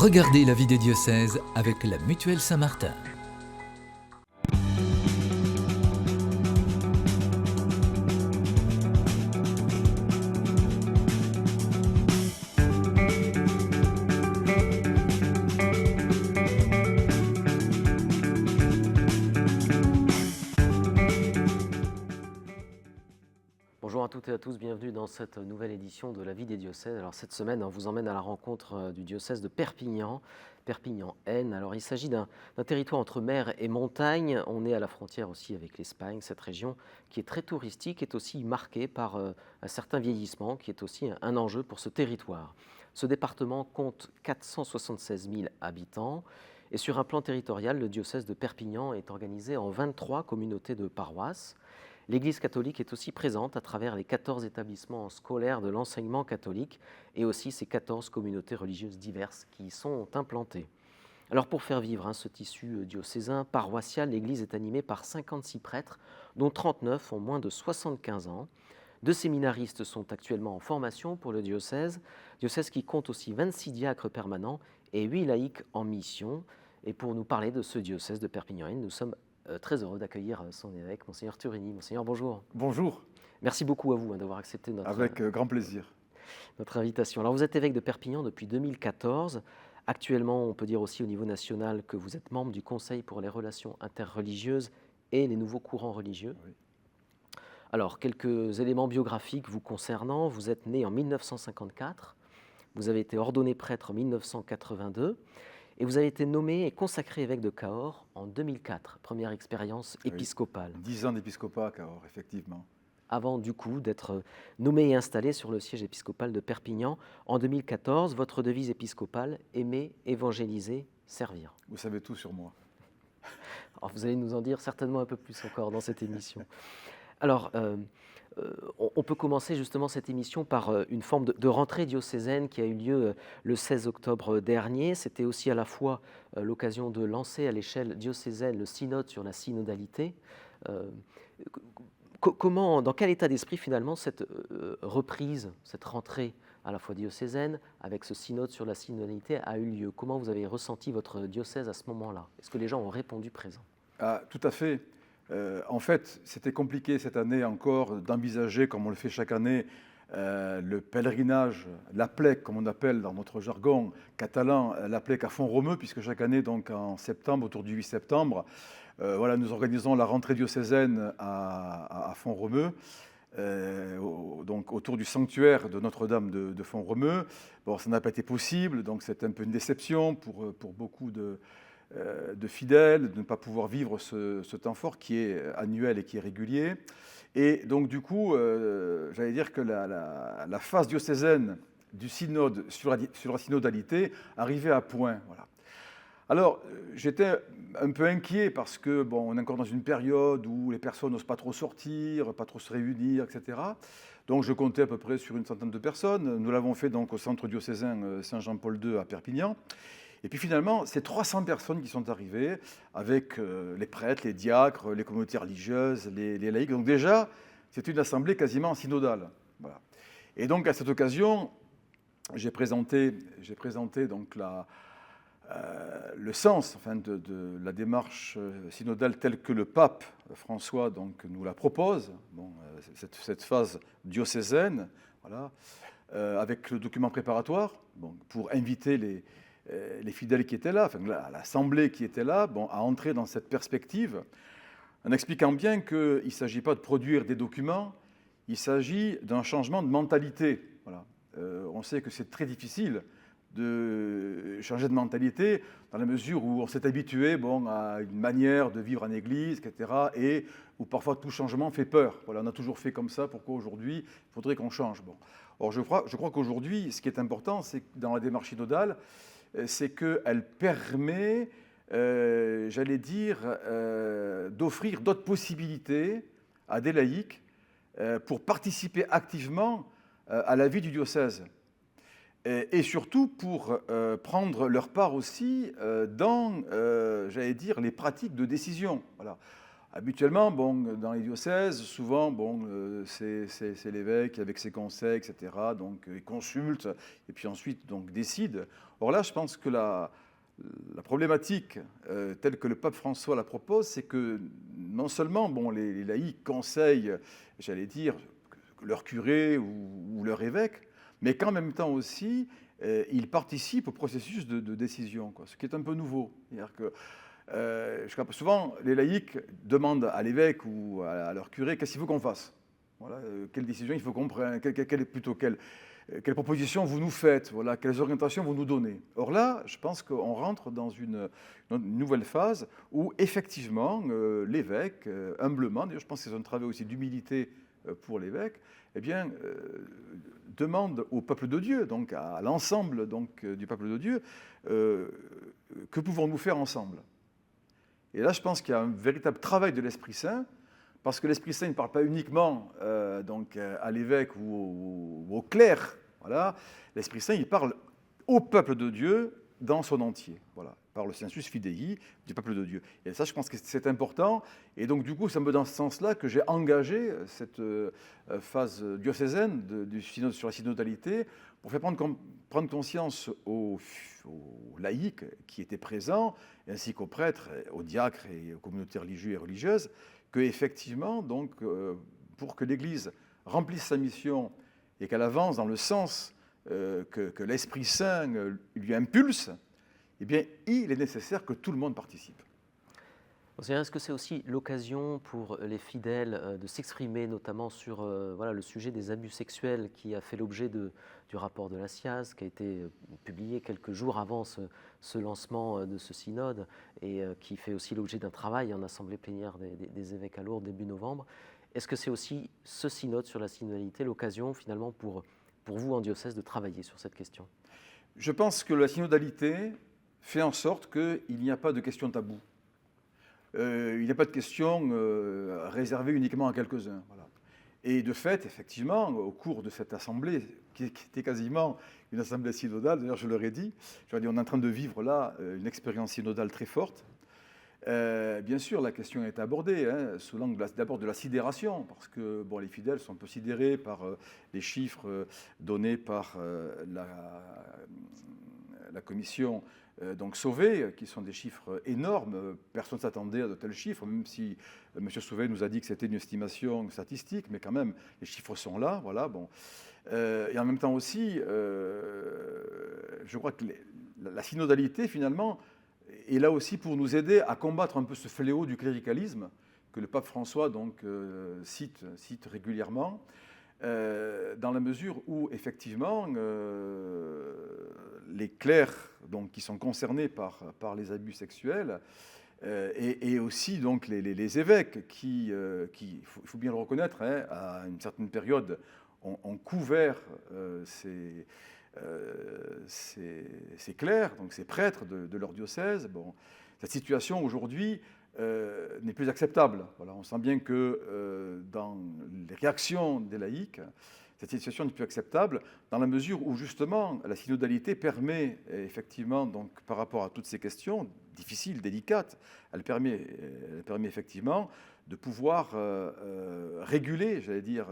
Regardez la vie des diocèses avec la Mutuelle Saint-Martin. Bonjour à toutes et à tous, bienvenue dans cette nouvelle édition de la vie des diocèses. Alors cette semaine, on vous emmène à la rencontre du diocèse de Perpignan, Perpignan-Aisne. Alors il s'agit d'un territoire entre mer et montagne. On est à la frontière aussi avec l'Espagne. Cette région qui est très touristique est aussi marquée par un certain vieillissement qui est aussi un enjeu pour ce territoire. Ce département compte 476 000 habitants. Et sur un plan territorial, le diocèse de Perpignan est organisé en 23 communautés de paroisses. L'Église catholique est aussi présente à travers les 14 établissements scolaires de l'enseignement catholique et aussi ces 14 communautés religieuses diverses qui y sont implantées. Alors pour faire vivre ce tissu diocésain, paroissial, l'Église est animée par 56 prêtres, dont 39 ont moins de 75 ans. 2 séminaristes sont actuellement en formation pour le diocèse qui compte aussi 26 diacres permanents et 8 laïcs en mission. Et pour nous parler de ce diocèse de Perpignan-Aisne, nous sommes très heureux d'accueillir son évêque, Monseigneur Turini. Monseigneur, bonjour. Bonjour. Merci beaucoup à vous d'avoir accepté Avec grand plaisir. Notre invitation. Alors vous êtes évêque de Perpignan depuis 2014. Actuellement, on peut dire aussi au niveau national que vous êtes membre du Conseil pour les relations interreligieuses et les nouveaux courants religieux. Oui. Alors, quelques éléments biographiques vous concernant. Vous êtes né en 1954. Vous avez été ordonné prêtre en 1982. Et vous avez été nommé et consacré évêque de Cahors en 2004, première expérience épiscopale. 10 ans d'épiscopat à Cahors, effectivement. Avant du coup d'être nommé et installé sur le siège épiscopal de Perpignan en 2014, votre devise épiscopale, aimer, évangéliser, servir. Vous savez tout sur moi. Alors, vous allez nous en dire certainement un peu plus encore dans cette émission. Alors, on peut commencer justement cette émission par une forme de rentrée diocésaine qui a eu lieu le 16 octobre dernier. C'était aussi à la fois l'occasion de lancer à l'échelle diocésaine le synode sur la synodalité. Dans quel état d'esprit finalement cette reprise, cette rentrée à la fois diocésaine avec ce synode sur la synodalité a eu lieu? Comment vous avez ressenti votre diocèse à ce moment-là? Est-ce que les gens ont répondu présent? Tout à fait. En fait, c'était compliqué cette année encore d'envisager, comme on le fait chaque année, le pèlerinage, l'applèque, comme on appelle dans notre jargon catalan, l'applèque à Font-Romeu, puisque chaque année, donc en septembre, autour du 8 septembre, nous organisons la rentrée diocésaine à Font-Romeu, donc autour du sanctuaire de Notre-Dame de Font-Romeu. Bon, ça n'a pas été possible, donc c'est un peu une déception pour beaucoup de fidèles, de ne pas pouvoir vivre ce temps fort qui est annuel et qui est régulier. Et donc du coup, j'allais dire que la phase diocésaine du synode sur la synodalité arrivait à point. Voilà. Alors, j'étais un peu inquiet parce que, on est encore dans une période où les personnes n'osent pas trop sortir, pas trop se réunir, etc. Donc je comptais à peu près sur une centaine de personnes. Nous l'avons fait donc au centre diocésain Saint-Jean-Paul II à Perpignan. Et puis finalement, c'est 300 personnes qui sont arrivées avec les prêtres, les diacres, les communautés religieuses, les laïcs. Donc déjà, c'est une assemblée quasiment synodale. Voilà. Et donc à cette occasion, j'ai présenté donc le sens de la démarche synodale telle que le pape François donc, nous la propose, cette phase diocésaine, voilà, avec le document préparatoire pour inviter les fidèles qui étaient là, l'assemblée qui était là, à entrer dans cette perspective, en expliquant bien qu'il ne s'agit pas de produire des documents, il s'agit d'un changement de mentalité. Voilà. On sait que c'est très difficile de changer de mentalité dans la mesure où on s'est habitué à une manière de vivre en Église, etc., et où parfois tout changement fait peur. Voilà, on a toujours fait comme ça, pourquoi aujourd'hui il faudrait qu'on change? Or, je crois qu'aujourd'hui, ce qui est important, c'est que dans la démarche synodale, c'est qu'elle permet, j'allais dire, d'offrir d'autres possibilités à des laïcs pour participer activement à la vie du diocèse. Et surtout pour prendre leur part aussi dans, j'allais dire, les pratiques de décision. Voilà. Habituellement, bon, dans les diocèses, souvent, bon, c'est l'évêque avec ses conseils, etc. Donc, il consulte et puis ensuite donc, décide. Or là, je pense que la problématique telle que le pape François la propose, c'est que non seulement bon, les laïcs conseillent, j'allais dire, leur curé ou leur évêque, mais qu'en même temps aussi, ils participent au processus de décision, quoi, ce qui est un peu nouveau. C'est-à-dire que souvent, les laïcs demandent à l'évêque ou à leur curé qu'est-ce qu'il faut qu'on fasse. Voilà, quelle décision il faut qu'on prenne, quelle proposition vous nous faites, voilà, quelles orientations vous nous donnez. Or là, je pense qu'on rentre dans une nouvelle phase où effectivement l'évêque, humblement, d'ailleurs je pense que c'est un travail aussi d'humilité pour l'évêque, eh bien, demande au peuple de Dieu, donc à l'ensemble donc, du peuple de Dieu, que pouvons-nous faire ensemble ? Et là, je pense qu'il y a un véritable travail de l'Esprit Saint, parce que l'Esprit Saint ne parle pas uniquement donc, à l'évêque ou au clerc. Voilà. L'Esprit Saint, il parle au peuple de Dieu dans son entier. Voilà. Il parle sensus fidei du peuple de Dieu. Et ça, je pense que c'est important. Et donc, du coup, c'est un peu dans ce sens-là que j'ai engagé cette phase diocésaine du synode sur la synodalité pour faire prendre conscience aux laïcs qui étaient présents, ainsi qu'aux prêtres, aux diacres et aux communautés religieuses et religieuses, qu'effectivement, donc, pour que l'Église remplisse sa mission et qu'elle avance dans le sens que l'Esprit Saint lui impulse, eh bien, il est nécessaire que tout le monde participe. Est-ce que c'est aussi l'occasion pour les fidèles de s'exprimer notamment sur voilà, le sujet des abus sexuels qui a fait l'objet du rapport de la SIAZ, qui a été publié quelques jours avant ce lancement de ce synode et qui fait aussi l'objet d'un travail en assemblée plénière des évêques à Lourdes début novembre. Est-ce que c'est aussi ce synode sur la synodalité l'occasion finalement pour vous en diocèse de travailler sur cette question ? Je pense que la synodalité fait en sorte qu'il n'y a pas de questions taboues. Il n'y a pas de questions réservées uniquement à quelques-uns. Voilà. Et de fait, effectivement, au cours de cette assemblée, qui était quasiment une assemblée synodale, d'ailleurs je leur ai dit, on est en train de vivre là une expérience synodale très forte. Bien sûr, la question est abordée sous l'angle d'abord de la sidération, parce que bon, les fidèles sont un peu sidérés par les chiffres donnés par la commission donc Sauvé, qui sont des chiffres énormes. Personne ne s'attendait à de tels chiffres, même si M. Sauvé nous a dit que c'était une estimation statistique, mais quand même, les chiffres sont là. Voilà, bon. Et en même temps aussi, je crois que la synodalité, finalement, est là aussi pour nous aider à combattre un peu ce fléau du cléricalisme que le pape François donc, cite régulièrement. Dans la mesure où, effectivement, les clercs donc, qui sont concernés par les abus sexuels et aussi donc, les évêques qui, il faut bien le reconnaître, à une certaine période, ont couvert ces clercs, donc ces prêtres de leur diocèse. Bon, cette situation aujourd'hui n'est plus acceptable. Voilà, on sent bien que dans les réactions des laïcs, cette situation n'est plus acceptable dans la mesure où justement la synodalité permet effectivement, donc, par rapport à toutes ces questions difficiles, délicates, elle permet effectivement de pouvoir réguler, j'allais dire,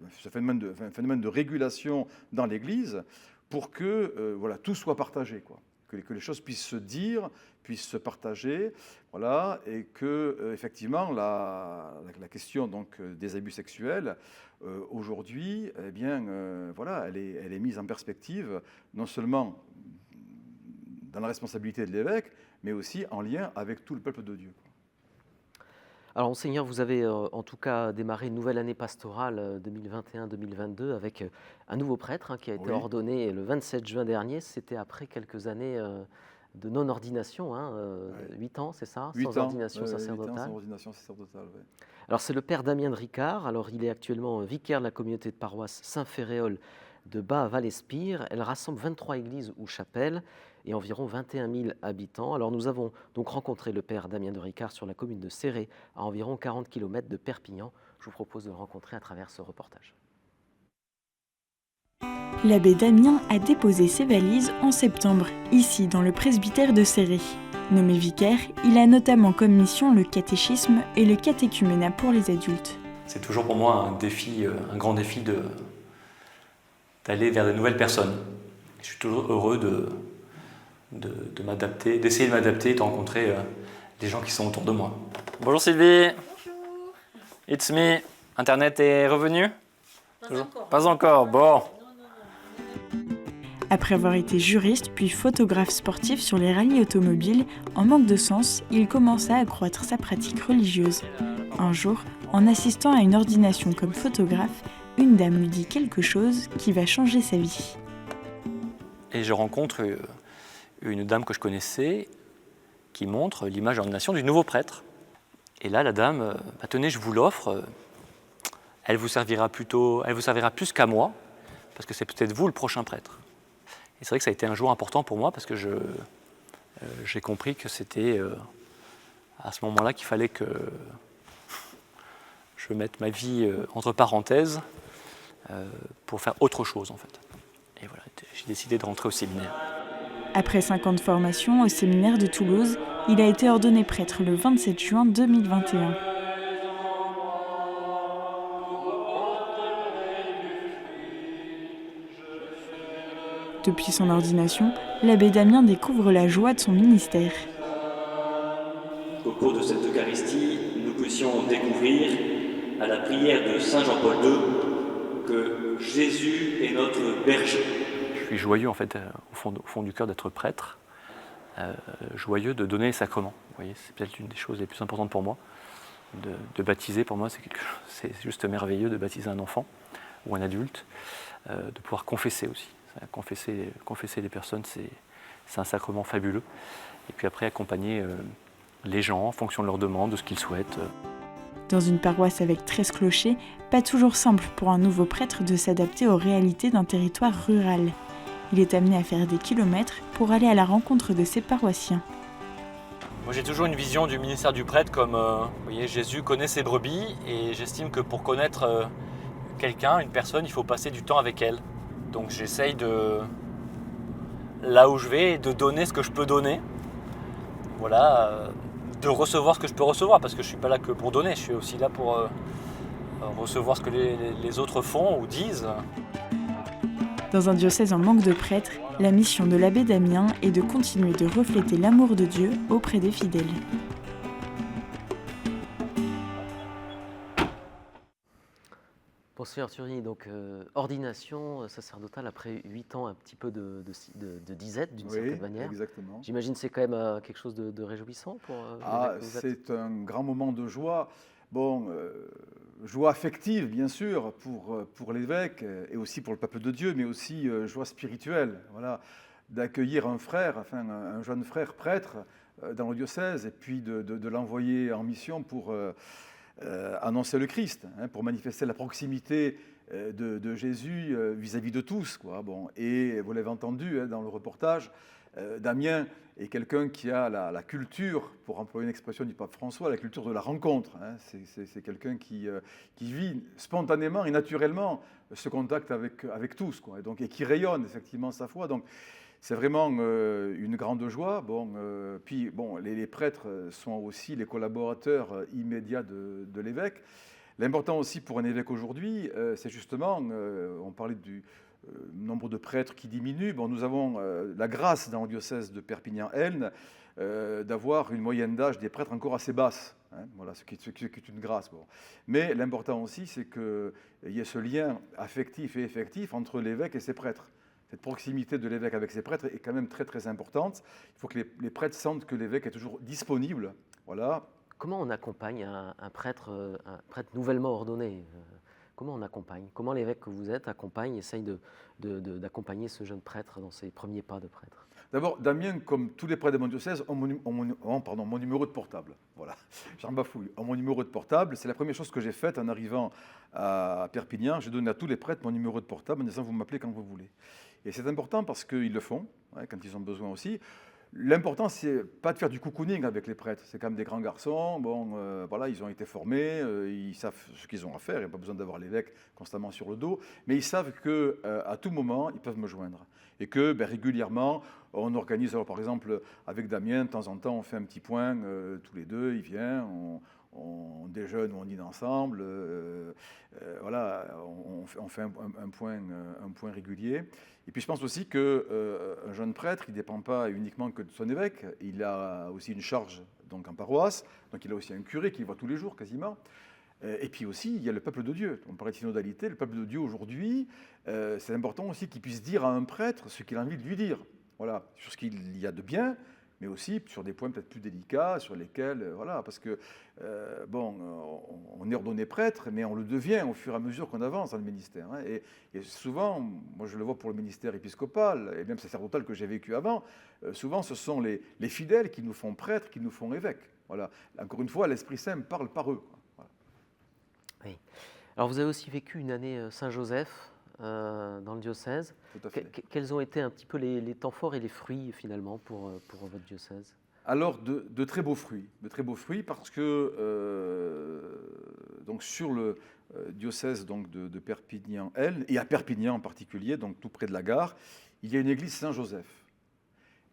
ce phénomène de régulation dans l'Église pour que voilà, tout soit partagé, quoi. Que les choses puissent se dire, puissent se partager, voilà, et que effectivement la question donc des abus sexuels aujourd'hui, eh bien, voilà, elle est mise en perspective non seulement dans la responsabilité de l'évêque, mais aussi en lien avec tout le peuple de Dieu. Alors, Monseigneur, vous avez en tout cas démarré une nouvelle année pastorale 2021-2022 avec un nouveau prêtre qui a été ordonné le 27 juin dernier. C'était après quelques années de non-ordination, 8 ans, c'est ça, sans ordination sacerdotale. 8 ans sans ordination sacerdotale, oui. Alors, c'est le père Damien de Ricard. Alors, il est actuellement vicaire de la communauté de paroisse Saint-Féréol de Bas-Valespire. Elle rassemble 23 églises ou chapelles et environ 21 000 habitants. Alors nous avons donc rencontré le père Damien de Ricard sur la commune de Céré, à environ 40 km de Perpignan. Je vous propose de le rencontrer à travers ce reportage. L'abbé Damien a déposé ses valises en septembre, ici dans le presbytère de Céré. Nommé vicaire, il a notamment comme mission le catéchisme et le catéchuménat pour les adultes. C'est toujours pour moi un grand défi d'aller vers de nouvelles personnes. Je suis toujours heureux de m'adapter, d'essayer de m'adapter et de rencontrer les gens qui sont autour de moi. Bonjour Sylvie. Bonjour. It's me. Internet est revenu? Pas encore. Pas encore, bon. Après avoir été juriste puis photographe sportif sur les rallyes automobiles, en manque de sens, il commença à accroître sa pratique religieuse. Un jour, en assistant à une ordination comme photographe, une dame lui dit quelque chose qui va changer sa vie. Et je rencontre une dame que je connaissais qui montre l'image d'ordination du nouveau prêtre. Et là, la dame, tenez, je vous l'offre, elle vous servira plus qu'à moi, parce que c'est peut-être vous le prochain prêtre. Et c'est vrai que ça a été un jour important pour moi, parce que j'ai compris que c'était à ce moment-là qu'il fallait que je mette ma vie entre parenthèses pour faire autre chose, en fait. Et voilà, j'ai décidé de rentrer au séminaire. Après 5 ans de formation au séminaire de Toulouse, il a été ordonné prêtre le 27 juin 2021. Depuis son ordination, l'abbé Damien découvre la joie de son ministère. Au cours de cette Eucharistie, nous puissions découvrir, à la prière de Saint Jean-Paul II, que Jésus est notre berger. Je suis joyeux en fait au fond du cœur d'être prêtre, joyeux de donner les sacrements. Vous voyez, c'est peut-être une des choses les plus importantes pour moi. De baptiser, pour moi, c'est juste merveilleux de baptiser un enfant ou un adulte, de pouvoir confesser aussi. Confesser les personnes, c'est un sacrement fabuleux. Et puis après, accompagner les gens en fonction de leurs demandes, de ce qu'ils souhaitent. Dans une paroisse avec 13 clochers, pas toujours simple pour un nouveau prêtre de s'adapter aux réalités d'un territoire rural. Il est amené à faire des kilomètres pour aller à la rencontre de ses paroissiens. Moi, j'ai toujours une vision du ministère du prêtre comme, vous voyez, Jésus connaît ses brebis, et j'estime que pour connaître quelqu'un, une personne, il faut passer du temps avec elle. Donc j'essaye là où je vais, de donner ce que je peux donner. Voilà, de recevoir ce que je peux recevoir, parce que je ne suis pas là que pour donner, je suis aussi là pour recevoir ce que les autres font ou disent. Dans un diocèse en manque de prêtres, la mission de l'abbé Damien est de continuer de refléter l'amour de Dieu auprès des fidèles. Monseigneur Thury, donc ordination sacerdotale après 8 ans, un petit peu de disette d'une certaine manière. Exactement. J'imagine que c'est quand même quelque chose de réjouissant pour c'est un grand moment de joie. Bon, joie affective, bien sûr, pour l'évêque et aussi pour le peuple de Dieu, mais aussi joie spirituelle, voilà, d'accueillir un frère, enfin un jeune frère prêtre dans le diocèse, et puis de l'envoyer en mission pour annoncer le Christ, pour manifester la proximité de Jésus vis-à-vis de tous, quoi. Bon, et vous l'avez entendu dans le reportage, Damien est quelqu'un qui a la culture, pour employer une expression du pape François, la culture de la rencontre. C'est quelqu'un qui vit spontanément et naturellement ce contact avec tous, quoi, et qui rayonne effectivement sa foi. Donc, c'est vraiment une grande joie. Bon, puis bon, les prêtres sont aussi les collaborateurs immédiats de l'évêque. L'important aussi pour un évêque aujourd'hui, c'est justement, on parlait du nombre de prêtres qui diminue. Bon, nous avons la grâce dans le diocèse de Perpignan-Aisne d'avoir une moyenne d'âge des prêtres encore assez basse. Voilà, ce qui est une grâce. Bon. Mais l'important aussi, c'est qu'il y ait ce lien affectif et effectif entre l'évêque et ses prêtres. Cette proximité de l'évêque avec ses prêtres est quand même très très importante. Il faut que les prêtres sentent que l'évêque est toujours disponible. Voilà. Comment on accompagne un prêtre nouvellement ordonné Comment on accompagne? Comment l'évêque que vous êtes essaye d'accompagner ce jeune prêtre dans ses premiers pas de prêtre? D'abord, Damien, comme tous les prêtres de mon diocèse, ont mon numéro de portable. Voilà, j'en bafouille. Mon numéro de portable, c'est la première chose que j'ai faite en arrivant à Perpignan. J'ai donné à tous les prêtres mon numéro de portable en disant « vous m'appelez quand vous voulez ». Et c'est important parce qu'ils le font, quand ils ont besoin aussi. L'important, c'est pas de faire du cocooning avec les prêtres. C'est quand même des grands garçons. Bon, voilà, ils ont été formés, ils savent ce qu'ils ont à faire. Il n'y a pas besoin d'avoir l'évêque constamment sur le dos. Mais ils savent que à tout moment, ils peuvent me joindre. Et que régulièrement, on organise. Alors, par exemple, avec Damien, de temps en temps, on fait un petit point tous les deux. Il vient, on déjeune ou on dîne ensemble. Voilà, on fait un point régulier. Et puis je pense aussi qu'un jeune prêtre, il ne dépend pas uniquement que de son évêque. Il a aussi une charge donc, en paroisse. Donc il a aussi un curé qu'il voit tous les jours quasiment. Et puis aussi, il y a le peuple de Dieu. On parlait de synodalité. Le peuple de Dieu aujourd'hui, c'est important aussi qu'il puisse dire à un prêtre ce qu'il a envie de lui dire. Voilà, sur ce qu'il y a de bien, mais aussi sur des points peut-être plus délicats, sur lesquels, voilà, parce que, on est ordonné prêtre, mais on le devient au fur et à mesure qu'on avance dans le ministère. Hein, et souvent, moi je le vois pour le ministère épiscopal, et même sacerdotal que j'ai vécu avant, souvent ce sont les fidèles qui nous font prêtres, qui nous font évêques. Voilà. Encore une fois, l'Esprit Saint parle par eux. Voilà. Oui. Alors vous avez aussi vécu une année Saint-Joseph dans le diocèse. Tout à fait. Quels ont été un petit peu les temps forts et les fruits finalement pour votre diocèse? Alors, de très beaux fruits, parce que donc sur le diocèse donc de Perpignan-Aisne, et à Perpignan en particulier, donc tout près de la gare, il y a une église Saint-Joseph.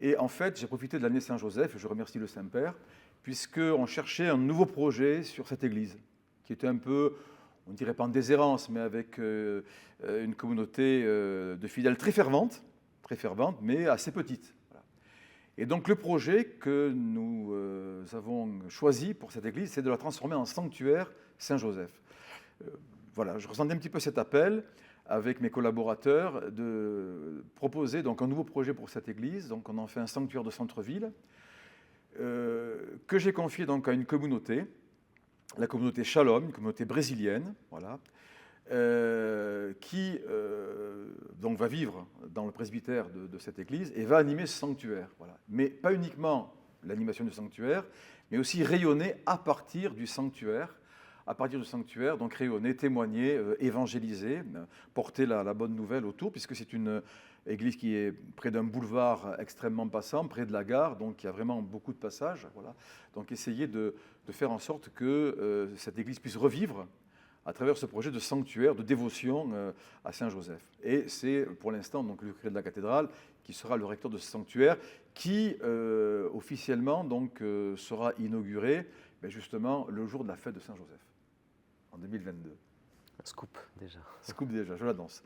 Et en fait, j'ai profité de l'année Saint-Joseph, et je remercie le Saint-Père, puisqu'on cherchait un nouveau projet sur cette église, qui était un peu, on ne dirait pas en déshérence, mais avec une communauté de fidèles très fervente, mais assez petite. Et donc le projet que nous avons choisi pour cette église, c'est de la transformer en sanctuaire Saint-Joseph. Voilà, je ressentais un petit peu cet appel avec mes collaborateurs de proposer donc un nouveau projet pour cette église. Donc on en fait un sanctuaire de centre-ville que j'ai confié donc à une communauté, la communauté Shalom, une communauté brésilienne, voilà, qui donc va vivre dans le presbytère de cette église et va animer ce sanctuaire. Voilà. Mais pas uniquement l'animation du sanctuaire, mais aussi rayonner à partir du sanctuaire, donc rayonner, témoigner, évangéliser, porter la bonne nouvelle autour, puisque c'est une église qui est près d'un boulevard extrêmement passant, près de la gare, donc il y a vraiment beaucoup de passages. Voilà. Donc essayer de faire en sorte que cette église puisse revivre à travers ce projet de sanctuaire, de dévotion à Saint-Joseph. Et c'est pour l'instant donc le curé de la cathédrale qui sera le recteur de ce sanctuaire, qui officiellement donc sera inauguré justement le jour de la fête de Saint-Joseph, en 2022. Scoop déjà. Scoop déjà, je l'annonce.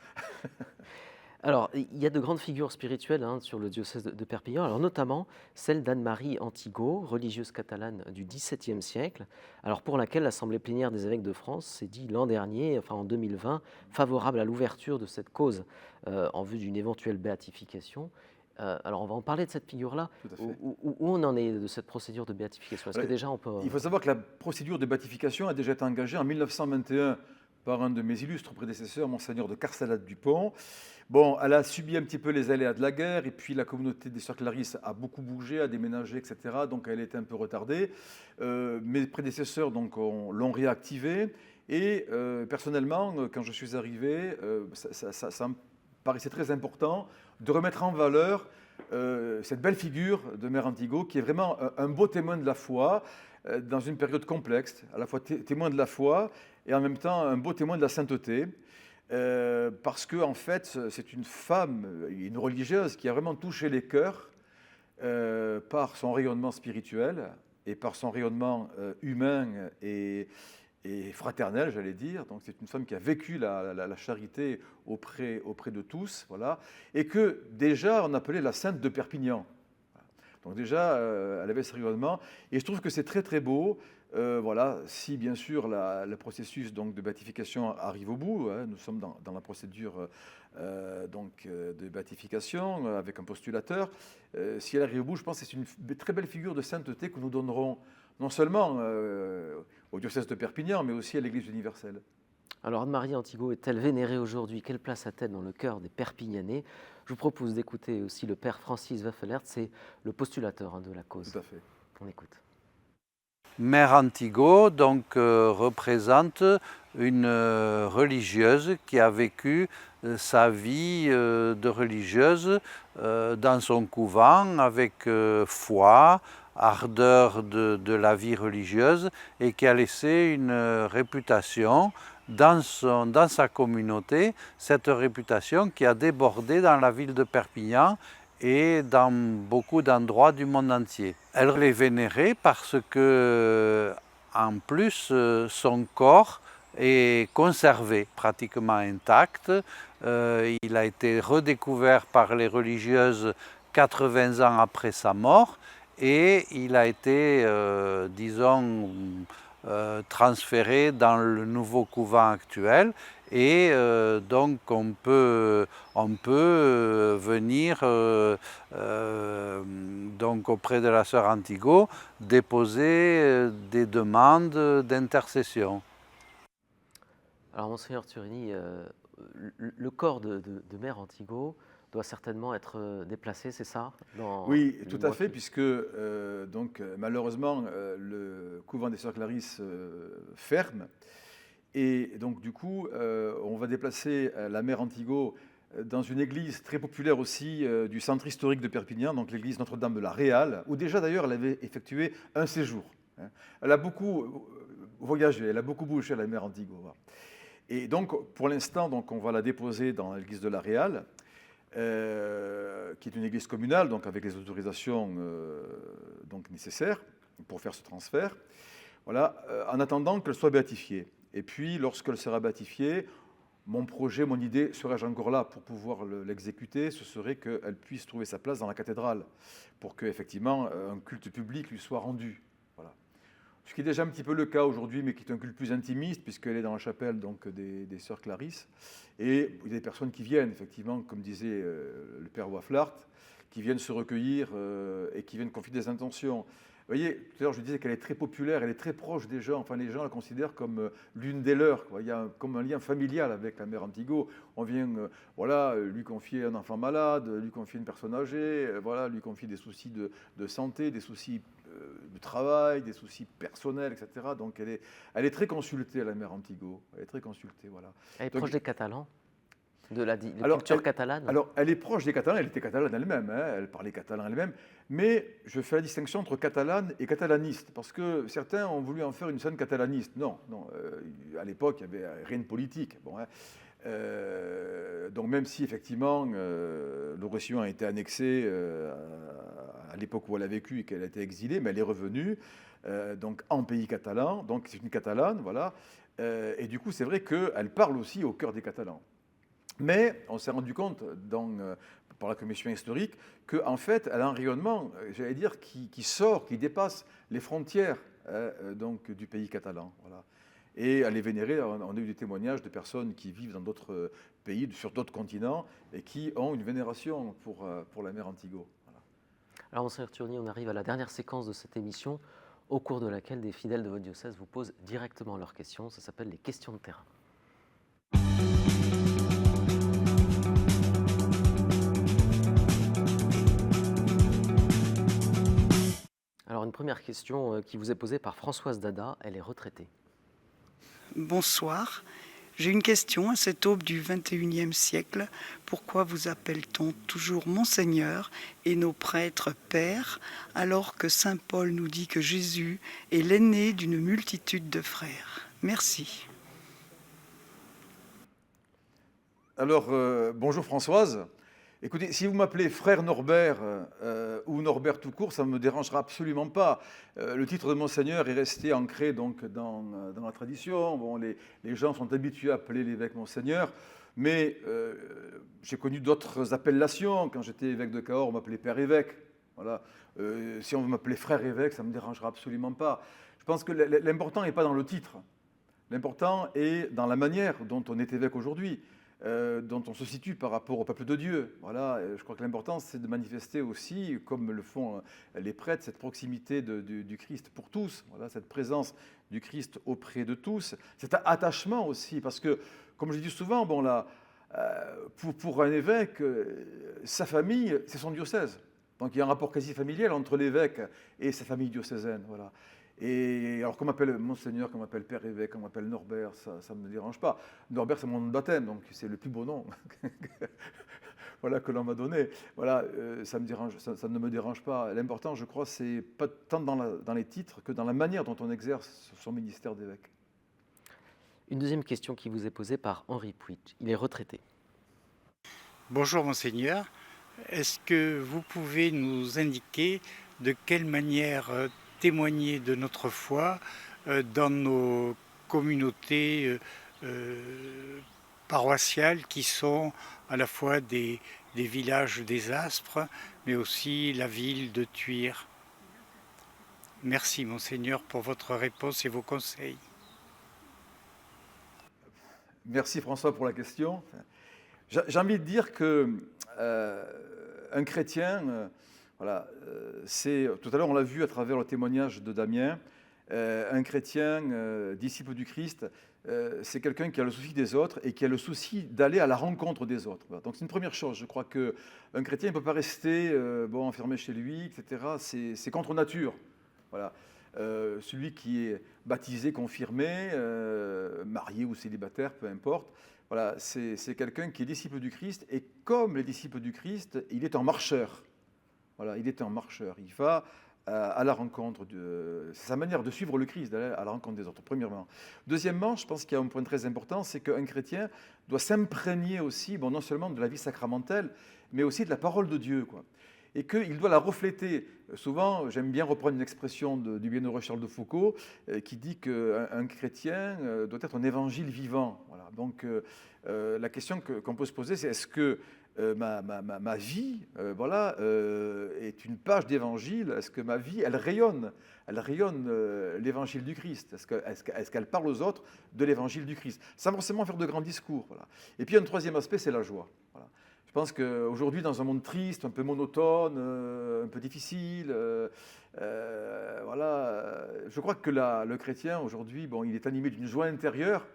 Alors, il y a de grandes figures spirituelles sur le diocèse de Perpignan, alors notamment celle d'Anne-Marie Antigo, religieuse catalane du XVIIe siècle, alors pour laquelle l'Assemblée plénière des évêques de France s'est dit l'an dernier, enfin en 2020, favorable à l'ouverture de cette cause en vue d'une éventuelle béatification. Alors, on va en parler de cette figure-là. Où on en est de cette procédure de béatification? Est-ce que déjà on peut... Il faut savoir que la procédure de béatification a déjà été engagée en 1921 par un de mes illustres prédécesseurs, Monseigneur de Carsalat-Dupont. Bon, elle a subi un petit peu les aléas de la guerre, et puis la communauté des Sœurs Clarisses a beaucoup bougé, a déménagé, etc. Donc elle était un peu retardée. Mes prédécesseurs l'ont réactivée, et personnellement, quand je suis arrivé, ça me paraissait très important de remettre en valeur cette belle figure de Mère Antigo, qui est vraiment un beau témoin de la foi, dans une période complexe, à la fois témoin de la foi, et en même temps un beau témoin de la sainteté. Parce que en fait, c'est une femme, une religieuse qui a vraiment touché les cœurs par son rayonnement spirituel et par son rayonnement humain et fraternel, j'allais dire. Donc c'est une femme qui a vécu la charité auprès de tous, voilà, et que déjà on appelait la sainte de Perpignan. Donc déjà, elle avait ce rayonnement, et je trouve que c'est très très beau. Voilà, si bien sûr le processus donc, de béatification arrive au bout, hein, nous sommes dans la procédure de béatification avec un postulateur. Si elle arrive au bout, je pense que c'est une très belle figure de sainteté que nous donnerons non seulement au diocèse de Perpignan, mais aussi à l'Église universelle. Alors Anne-Marie Antigo est-elle vénérée aujourd'hui? Quelle place a-t-elle dans le cœur des Perpignanais? Je vous propose d'écouter aussi le père Francis Weffelert, c'est le postulateur de la cause. Tout à fait. On écoute. Mère Antigo donc, représente une religieuse qui a vécu sa vie de religieuse dans son couvent avec foi, ardeur de la vie religieuse et qui a laissé une réputation dans sa communauté, cette réputation qui a débordé dans la ville de Perpignan et dans beaucoup d'endroits du monde entier. Elle est vénérée parce que, en plus, son corps est conservé, pratiquement intact. Il a été redécouvert par les religieuses 80 ans après sa mort et il a été, disons, transféré dans le nouveau couvent actuel et donc on peut venir donc auprès de la sœur Antigo déposer des demandes d'intercession. Alors, Monseigneur Turini, le corps de Mère Antigo doit certainement être déplacé, c'est ça Oui, tout à fait, puisque donc, malheureusement, le couvent des Sœurs Clarisses ferme. Et donc, du coup, on va déplacer la Mère Antigo dans une église très populaire aussi du centre historique de Perpignan, donc l'église Notre-Dame de la Réale, où déjà d'ailleurs elle avait effectué un séjour. Elle a beaucoup voyagé, elle a beaucoup bougé, la Mère Antigo. Voilà. Et donc, pour l'instant, on va la déposer dans l'église de la Réale, qui est une église communale, donc avec les autorisations donc nécessaires pour faire ce transfert. Voilà, en attendant qu'elle soit béatifiée. Et puis, lorsqu'elle sera béatifiée, mon projet, mon idée, serais-je encore là pour pouvoir l'exécuter, ce serait qu'elle puisse trouver sa place dans la cathédrale, pour qu'effectivement un culte public lui soit rendu. Voilà. Ce qui est déjà un petit peu le cas aujourd'hui, mais qui est un culte plus intimiste, puisqu'elle est dans la chapelle donc, des Sœurs Clarisses. Et il y a des personnes qui viennent, effectivement, comme disait le père Waflart, qui viennent se recueillir et qui viennent confier des intentions. Vous voyez, tout à l'heure je disais qu'elle est très populaire, elle est très proche des gens, enfin les gens la considèrent comme l'une des leurs, quoi. Il y a comme un lien familial avec la Mère Antigo. On vient voilà, lui confier un enfant malade, lui confier une personne âgée, voilà, lui confier des soucis de santé, des soucis de travail, des soucis personnels, etc. Donc elle est très consultée, la Mère Antigo, elle est très consultée. Voilà. Elle est Donc, proche des Catalans, de la culture catalane. Alors, elle est proche des Catalans, elle était catalane elle-même, hein, elle parlait catalan elle-même, mais je fais la distinction entre catalane et catalaniste, parce que certains ont voulu en faire une scène catalaniste. Non, à l'époque, il n'y avait rien de politique. Bon, hein. Donc même si effectivement le Roussillon a été annexé à l'époque où elle a vécu et qu'elle a été exilée, mais elle est revenue donc en pays catalan, donc c'est une catalane, voilà. Et du coup, c'est vrai qu'elle parle aussi au cœur des Catalans. Mais on s'est rendu compte par la commission historique qu'en fait, elle a un rayonnement, j'allais dire, qui sort, qui dépasse les frontières donc, du pays catalan. Voilà. Et elle est vénérée, on a eu des témoignages de personnes qui vivent dans d'autres pays, sur d'autres continents, et qui ont une vénération pour la Mère Antigo. Voilà. Alors, Monseigneur Turini, on arrive à la dernière séquence de cette émission, au cours de laquelle des fidèles de votre diocèse vous posent directement leurs questions. Ça s'appelle les questions de terrain. Alors, une première question qui vous est posée par Françoise Dada, elle est retraitée. Bonsoir. J'ai une question. À cette aube du XXIe siècle, pourquoi vous appelle-t-on toujours Monseigneur et nos prêtres Pères, alors que Saint Paul nous dit que Jésus est l'aîné d'une multitude de frères? Merci. Alors, bonjour Françoise. Écoutez, si vous m'appelez frère Norbert ou Norbert tout court, ça ne me dérangera absolument pas. Le titre de Monseigneur est resté ancré donc, dans la tradition. Bon, les gens sont habitués à appeler l'évêque Monseigneur, mais j'ai connu d'autres appellations. Quand j'étais évêque de Cahors, on m'appelait père évêque. Voilà. Si on veut m'appeler frère évêque, ça ne me dérangera absolument pas. Je pense que l'important n'est pas dans le titre. L'important est dans la manière dont on est évêque aujourd'hui. Dont on se situe par rapport au peuple de Dieu. Voilà, je crois que l'important, c'est de manifester aussi, comme le font les prêtres, cette proximité du Christ pour tous, voilà, cette présence du Christ auprès de tous, cet attachement aussi, parce que, comme je dis souvent, bon, là, pour un évêque, sa famille, c'est son diocèse. Donc il y a un rapport quasi familial entre l'évêque et sa famille diocésaine. Voilà. Et alors qu'on m'appelle Monseigneur, qu'on m'appelle Père évêque, qu'on m'appelle Norbert, ça ne me dérange pas. Norbert, c'est mon nom de baptême, donc c'est le plus beau nom voilà, que l'on m'a donné. Voilà, ça ne me dérange pas. L'important, je crois, c'est pas tant dans les titres que dans la manière dont on exerce son ministère d'évêque. Une deuxième question qui vous est posée par Henri Puig. Il est retraité. Bonjour Monseigneur. Est-ce que vous pouvez nous indiquer de quelle manière témoigner de notre foi dans nos communautés paroissiales qui sont à la fois des villages des Aspres, mais aussi la ville de Thuir? Merci Monseigneur pour votre réponse et vos conseils. Merci François pour la question. J'ai envie de dire que un chrétien, voilà, tout à l'heure on l'a vu à travers le témoignage de Damien, un chrétien disciple du Christ, c'est quelqu'un qui a le souci des autres et qui a le souci d'aller à la rencontre des autres. Voilà. Donc c'est une première chose. Je crois qu'un chrétien ne peut pas rester enfermé chez lui, etc. C'est contre nature. Voilà. Celui qui est baptisé, confirmé, marié ou célibataire, peu importe, voilà, c'est quelqu'un qui est disciple du Christ, et comme les disciples du Christ, il est un marcheur. Voilà, il est un marcheur. Il va à la rencontre c'est sa manière de suivre le Christ, d'aller à la rencontre des autres, premièrement. Deuxièmement, je pense qu'il y a un point très important, c'est qu'un chrétien doit s'imprégner aussi, non seulement de la vie sacramentelle, mais aussi de la parole de Dieu, quoi. Et qu'il doit la refléter. Souvent, j'aime bien reprendre une expression du bienheureux Charles de Foucault qui dit qu'un chrétien doit être un évangile vivant. Voilà. Donc, la question qu'on peut se poser, c'est est-ce que ma vie est une page d'évangile? Est-ce que ma vie, elle rayonne l'évangile du Christ? Est-ce qu'elle parle aux autres de l'évangile du Christ, sans forcément faire de grands discours? Voilà. Et puis, un troisième aspect, c'est la joie. Voilà. Je pense qu'aujourd'hui, dans un monde triste, un peu monotone, un peu difficile, je crois que le chrétien, aujourd'hui, il est animé d'une joie intérieure,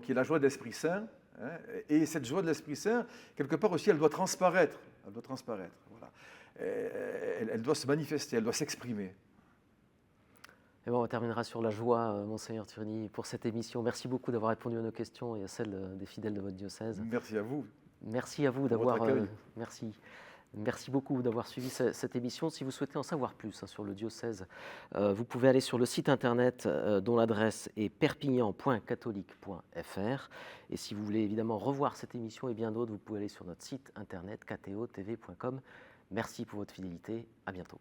qui est la joie de l'Esprit Saint. Hein, et cette joie de l'Esprit Saint, quelque part aussi, elle doit transparaître. Voilà. Elle doit se manifester, elle doit s'exprimer. Et bon, on terminera sur la joie, Monseigneur Turny, pour cette émission. Merci beaucoup d'avoir répondu à nos questions et à celles des fidèles de votre diocèse. Merci à vous. Merci à vous d'avoir. Merci beaucoup d'avoir suivi cette émission. Si vous souhaitez en savoir plus sur le diocèse, vous pouvez aller sur le site internet dont l'adresse est perpignan.catholique.fr. Et si vous voulez évidemment revoir cette émission et bien d'autres, vous pouvez aller sur notre site internet kto-tv.com. Merci pour votre fidélité. À bientôt.